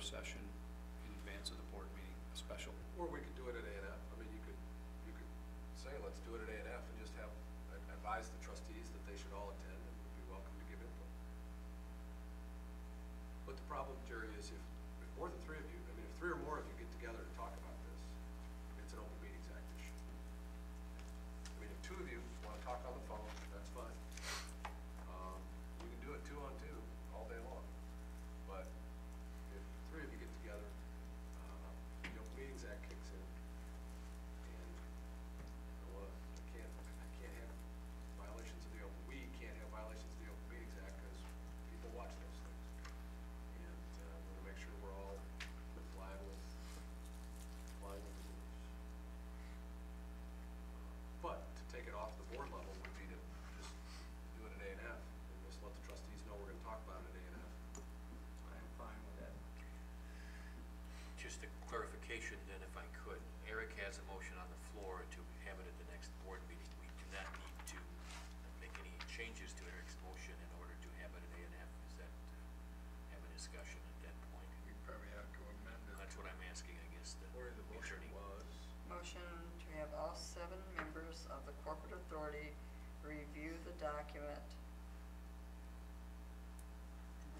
session in advance of the board meeting, a special. Or we could do it at A&F. I mean, you could say, let's do it at A&F and just have, advise the trustees that they should all attend and would be welcome to give input. But the problem, Jerry, is if more than 3 of you, I mean, if 3 or more of you get together to talk about this, it's an Open Meetings Act issue. I mean, if 2 of you want to talk on the phone, that's fine. You can do it 2 on 2 all day long. But if 3 of you get together, the Open Meetings Act kicks in, and I can't have violations of the Open. We can't have violations of the Open Meetings Act because people watch those things, and we want to make sure we're all flying with the rules. But to take it off the board level would be to just do it at A&F and just let the trustees know we're going to talk about it at A&F. I'm fine with that. Just a clarification then, if I could. Eric has a motion on the floor to have it at the next board meeting. We do not need to make any changes to Eric's motion in order to have it at A&F. Is that have a discussion at that point? We probably have to amend it. That's what I'm asking, I guess. The motion was Motion to have all 7 members of the corporate authority review the document.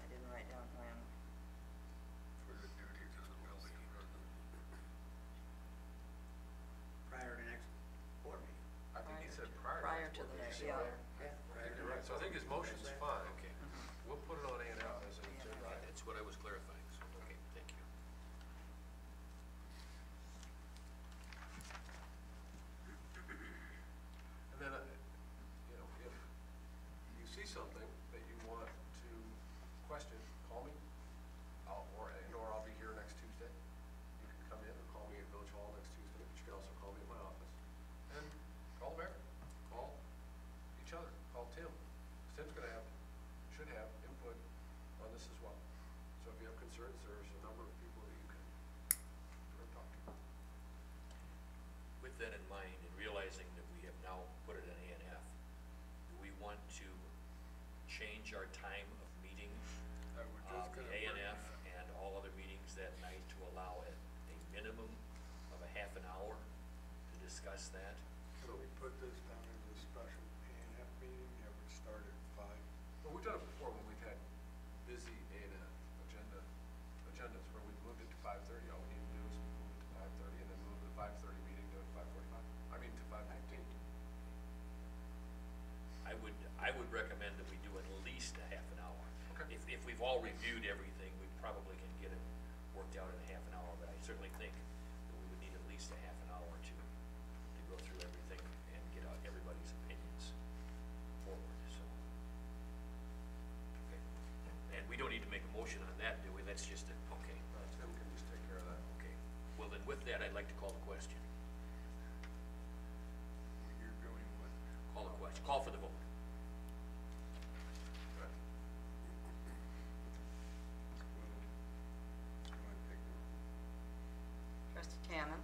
I didn't write down when. For the duties of the building president. Prior to next board meeting. I think he said prior to the next, board yeah. meeting. Yeah. You're right. So I think his motion's fine. Okay. We'll put it on A&F as an Yeah. agenda item. That's what I was clarifying. So, okay, thank you. And then, you know, if you see something that you want to question, call me, or I'll be here next Tuesday. You can come in or call me at Village Hall next Tuesday, but you can also call me at my office. And call Barry, call each other, call Tim. Tim's should have input on this as well. So if you have concerns, there's a number of people that you can talk to. With that in mind, and realizing that we have now put it in A&F, do we want to change our time of meeting I would just the gonna bring A&F that. and all other meetings that night to allow a minimum of a half an hour to discuss that? So we put this down as a special A&F meeting, that would start at 5. Well, we've done it before when we've had busy agendas where we've moved it to 5:30. All we need to do is move it to 5:30 and then move the 5:30 meeting to 5:45. I mean to 5:15. I would recommend that we do at least a half an hour. Okay. If we've all reviewed everything, we probably can get it worked out in a half an hour, but I certainly think that we would need at least a half an hour to go through everything and get out everybody's opinions forward, so. Okay. And we don't need to make a motion on that, do we? That's just a, okay. Tim can just take care of that. Okay. Well, then with that, I'd like to call the question. You're doing what? Call the question. Call for the vote. Right. Trustee Cannon.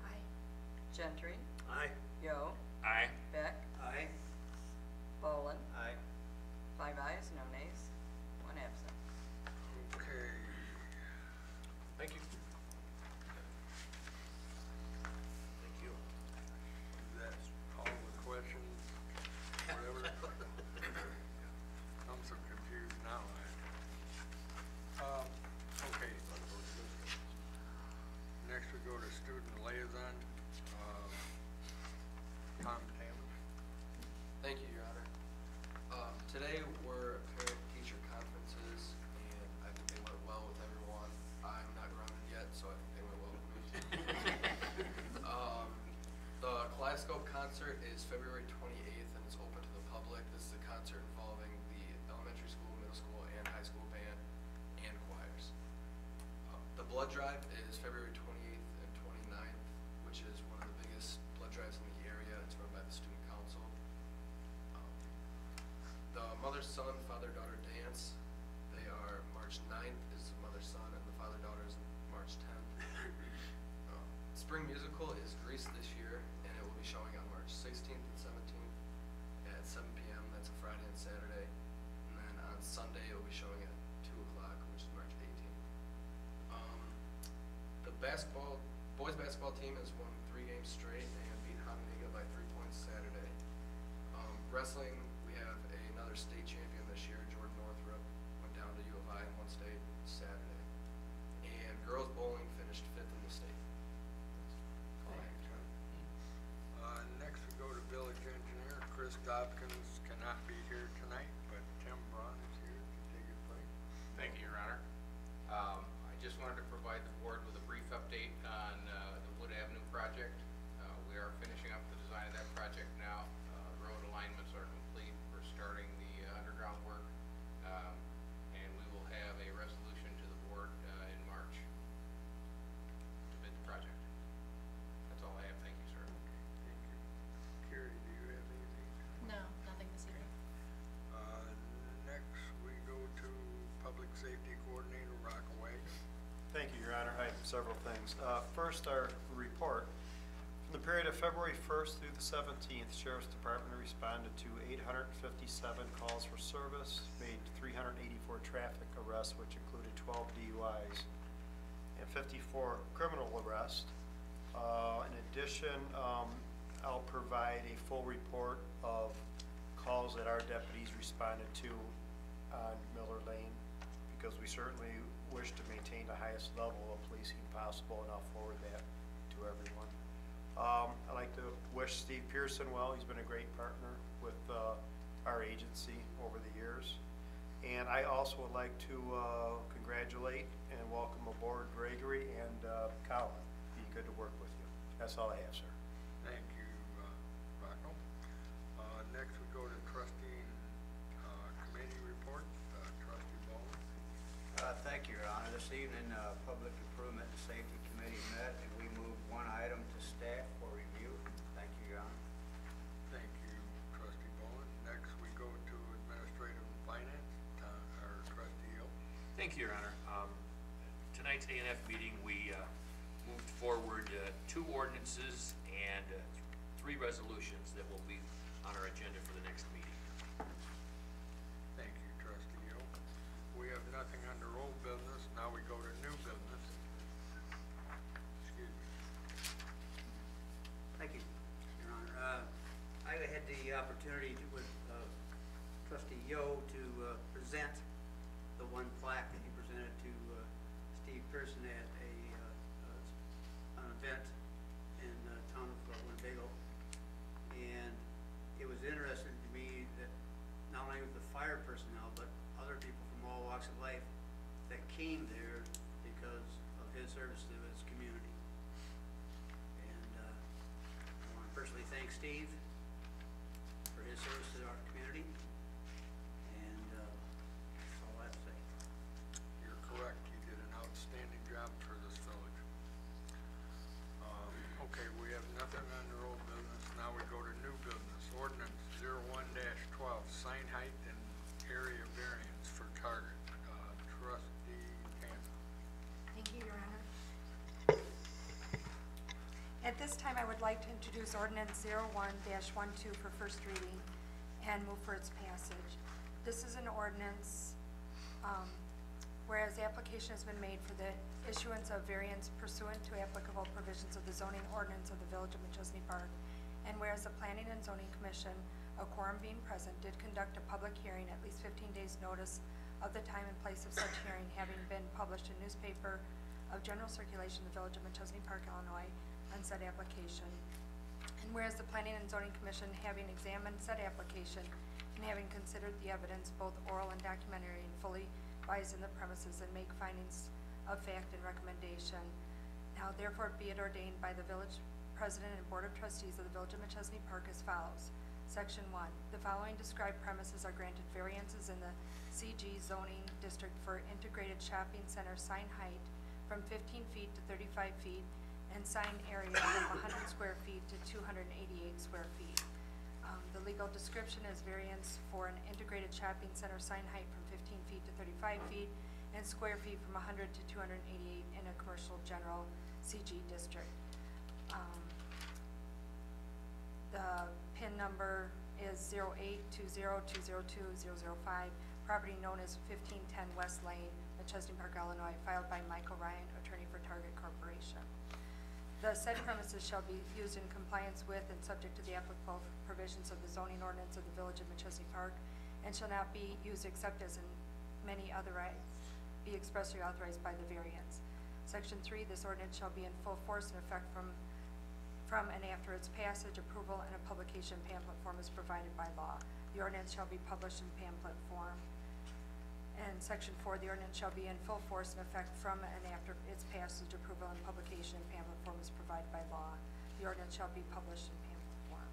Aye. Gentry. Aye. Yo. Aye. Beck. Aye. Bolin. Aye. 5 ayes, no nays, 1 absent. Okay. Thank you. Thank you. That's all the questions, whatever. I'm so confused now. Okay. Next we go to student liaison. Tom Tammons. Thank you, Your Honor. Today were parent-teacher conferences, and I think they went well with everyone. I'm not grounded yet, so I think they went well with me. The Kaleidoscope concert is February 28th, and it's open to the public. This is a concert involving the elementary school, middle school, and high school band and choirs. The blood drive is February 28th and 29th, which is one of the biggest blood drives in the area. It's run by the student council. The mother-son, father-daughter dance, they are March 9th is the mother-son, and the father-daughter is March 10th. Spring musical is Grease this year, and it will be showing on March 16th and 17th at 7 p.m. That's a Friday and Saturday. And then on Sunday, it will be showing at 2 o'clock, which is March 18th. boys basketball team has won 3 games straight and beat Hononegah by 3 points Saturday. Wrestling, we have another state champion this year, Jordan Northrup, went down to U of I and won state Saturday. And girls bowling finished 5th in the state. That's all I have. Next we go to village engineer. Chris Dobkins cannot be here tonight, but Tim Braun is here to take his place. Thank you, Your Honor. I just wanted to provide the board with a brief update on the Wood Avenue project. We are finishing up the design of that project now. Road alignments are complete. We're starting the underground work. And we will have a resolution to the board in March to bid the project. That's all I have. Thank you, sir. Thank you. Carrie, do you have anything? No, nothing this evening. Next we go to public safety coordinator, Rockaway. Thank you, Your Honor. I have several things. First, our report. From the period of February 1st through the 17th, Sheriff's Department responded to 857 calls for service, made 384 traffic arrests, which included 12 DUIs, and 54 criminal arrests. In addition, I'll provide a full report of calls that our deputies responded to on Miller Lane, because we certainly wish to maintain the highest level of policing possible, and I'll forward that to everyone. I'd like to wish Steve Pearson well. He's been a great partner with our agency over the years. And I also would like to congratulate and welcome aboard Gregory and Colin. Be good to work with you. That's all I have, sir. Thank you, Rocco. Next we go to trustee committee reports. Trustee Bowman. Thank you, Your Honor. This evening, Public Improvement and Safety Committee met, and we moved one item to staff for review. Thank you, Your Honor. Thank you, trustee Bowman. Next we go to administrative and finance, our trustee Hill. Thank you, Your Honor. Tonight's A&F meeting, we moved forward 2 ordinances and 3 resolutions that will be on our agenda for the next meeting. Thank you, trustee Hill. We have nothing under old business. Now we go to new business. Excuse me. Thank you, Your Honor. I had the opportunity with trustee Yo to present the one plaque that he presented to Steve Pearson at an event in the town of Winnebago. And it was interesting to me that not only the fire personnel, but other people from all walks of life that came there because of his service to his community. And I want to personally thank Steve for his service to our community. And that's all I have to say. You're correct. You did an outstanding job for this village. Okay, we have nothing under old business. Now we go to new business. Ordinance 01-12, sign height and area variance for Target. Trustee Hanson. Thank you, Your Honor. At this time, I would like to introduce ordinance 01-12 for first reading and move for its passage. This is an ordinance, whereas the application has been made for the issuance of variance pursuant to applicable provisions of the zoning ordinance of the Village of Machesney Park, and whereas the Planning and Zoning Commission, a quorum being present, did conduct a public hearing at least 15 days notice of the time and place of such hearing having been published in newspaper of general circulation in the Village of Machesney Park, Illinois, on said application. And whereas the Planning and Zoning Commission, having examined said application and having considered the evidence, both oral and documentary, and fully advised in the premises and make findings of fact and recommendation, now therefore be it ordained by the Village President and Board of Trustees of the Village of Machesney Park as follows. Section 1. The following described premises are granted variances in the CG zoning district for integrated shopping center sign height from 15 feet to 35 feet and sign area from 100 square feet to 288 square feet. The legal description is variance for an integrated shopping center sign height from 15 feet to 35 feet and square feet from 100 to 288 in a commercial general CG district. The PIN number is 0820202005. property known as 1510 West Lane, Machesney Park, Illinois, filed by Michael Ryan, attorney for Target Corporation. The said premises shall be used in compliance with and subject to the applicable provisions of the zoning ordinance of the Village of Machesney Park, and shall not be used except as in many other be expressly authorized by the variance. Section 3, this ordinance shall be in full force and effect from and after its passage, approval, and a publication pamphlet form is provided by law. The ordinance shall be published in pamphlet form. And Section 4, the ordinance shall be in full force and effect from and after its passage, approval, and publication in pamphlet form is provided by law. The ordinance shall be published in pamphlet form.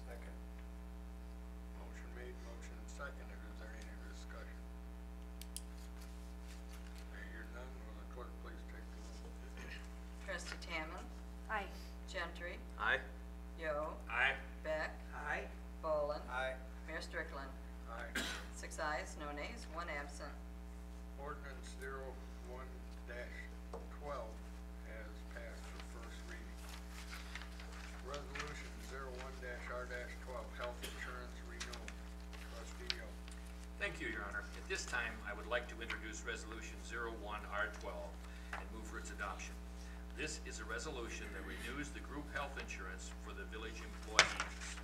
Second. Motion made, motion seconded. Is there any discussion? I hear none. Will the clerk please take the roll? Trustee Tamman, Aye. Gentry, Aye. Yo, Aye. Beck, Aye. Bolin, Aye. Mayor Strickland. Aye. 6 ayes, no nays, 1 absent. Ordinance 01-12 has passed for first reading. Resolution 01-R-12, health insurance renewal. Trustee Yo. Thank you, Your Honor. At this time, I would like to introduce Resolution 01-R12 and move for its adoption. This is a resolution that renews the group health insurance for the village employees.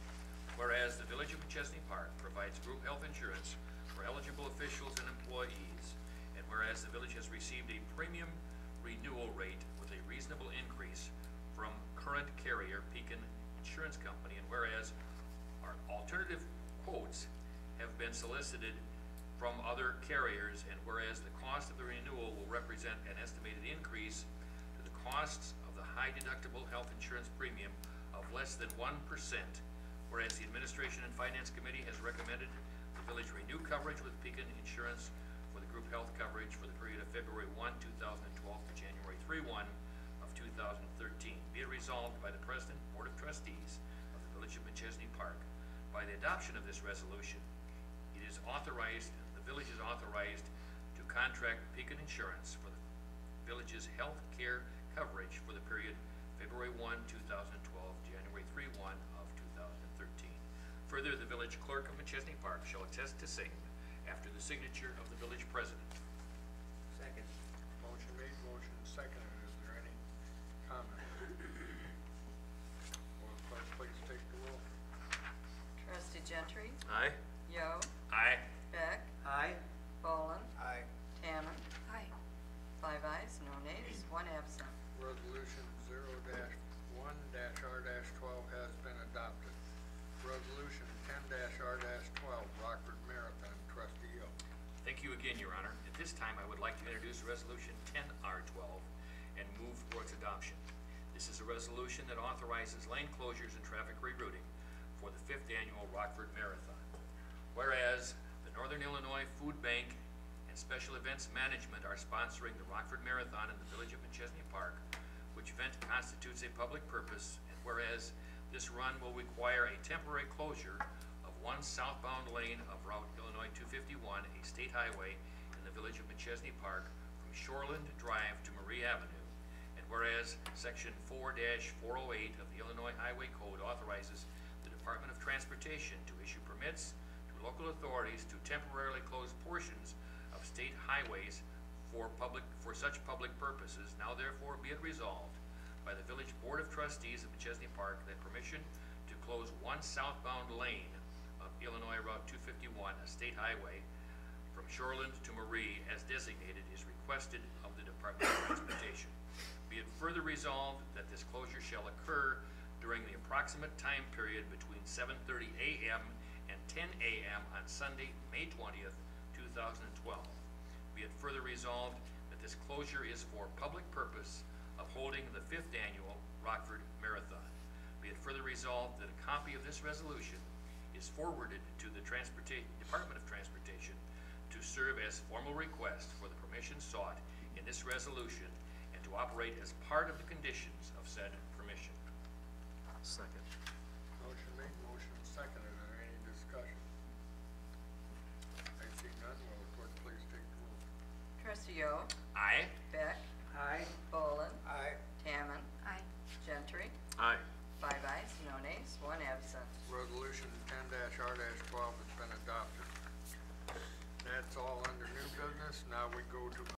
Whereas the Village of Machesney Park provides group health insurance for eligible officials and employees, and whereas the village has received a premium renewal rate with a reasonable increase from current carrier Pekin Insurance Company, and whereas our alternative quotes have been solicited from other carriers, and whereas the cost of the renewal will represent an estimated increase to the costs of the high deductible health insurance premium of less than 1%, whereas the Administration and Finance Committee has recommended the village renew coverage with Pekin Insurance for the group health coverage for the period of February 1, 2012 to January 3, 2013. Be it resolved by the President, Board of Trustees of the Village of Machesney Park, by the adoption of this resolution, it is authorized, the village is authorized to contract Pekin Insurance for the village's health care coverage for the period February 1, 2012, January 3, 2013. Further, the village clerk of Machesney Park shall attest to same after the signature of the village president. Second. Motion made, motion seconded. Is there any comment? Will the clerk please take the roll? Trustee Gentry, Aye. Yo, Aye. Beck, Aye. Bolin, Aye. Tamman, Aye. 5 ayes, no nays, 1 absent. Resolution 0-1-R-12 has been adopted. Resolution 10-R-12, Rockford Marathon. Trustee Yo. Thank you again, Your Honor. At this time, I would like to introduce Resolution 10-R12 and move for its adoption. This is a resolution that authorizes lane closures and traffic rerouting for the 5th Annual Rockford Marathon. Whereas the Northern Illinois Food Bank and Special Events Management are sponsoring the Rockford Marathon in the Village of Machesney Park, which event constitutes a public purpose, and whereas this run will require a temporary closure of one southbound lane of Route Illinois 251, a state highway in the Village of Machesney Park from Shoreland Drive to Marie Avenue, and whereas Section 4-408 of the Illinois Highway Code authorizes the Department of Transportation to issue permits to local authorities to temporarily close portions of state highways for such public purposes, now therefore be it resolved by the Village Board of Trustees of Machesney Park that permission to close one southbound lane of Illinois Route 251, a state highway, from Shoreland to Marie as designated is requested of the Department of Transportation. Be it further resolved that this closure shall occur during the approximate time period between 7:30 a.m. and 10 a.m. on Sunday, May 20th, 2012. Be it further resolved that this closure is for public purpose of holding the 5th Annual Rockford Marathon. Be it further resolved that a copy of this resolution is forwarded to the Department of Transportation to serve as formal request for the permission sought in this resolution and to operate as part of the conditions of said permission. Second. Motion made, motion seconded. Is there any discussion? I see none. Will the clerk please take the roll? Trustee Yo, Aye. Beck, Aye. Bolin, Aye. Tamman, Aye. Gentry, Aye. 5 ayes, no nays, 1 absent. Resolution 10-R-12 has been adopted. That's all under new business. Now we go to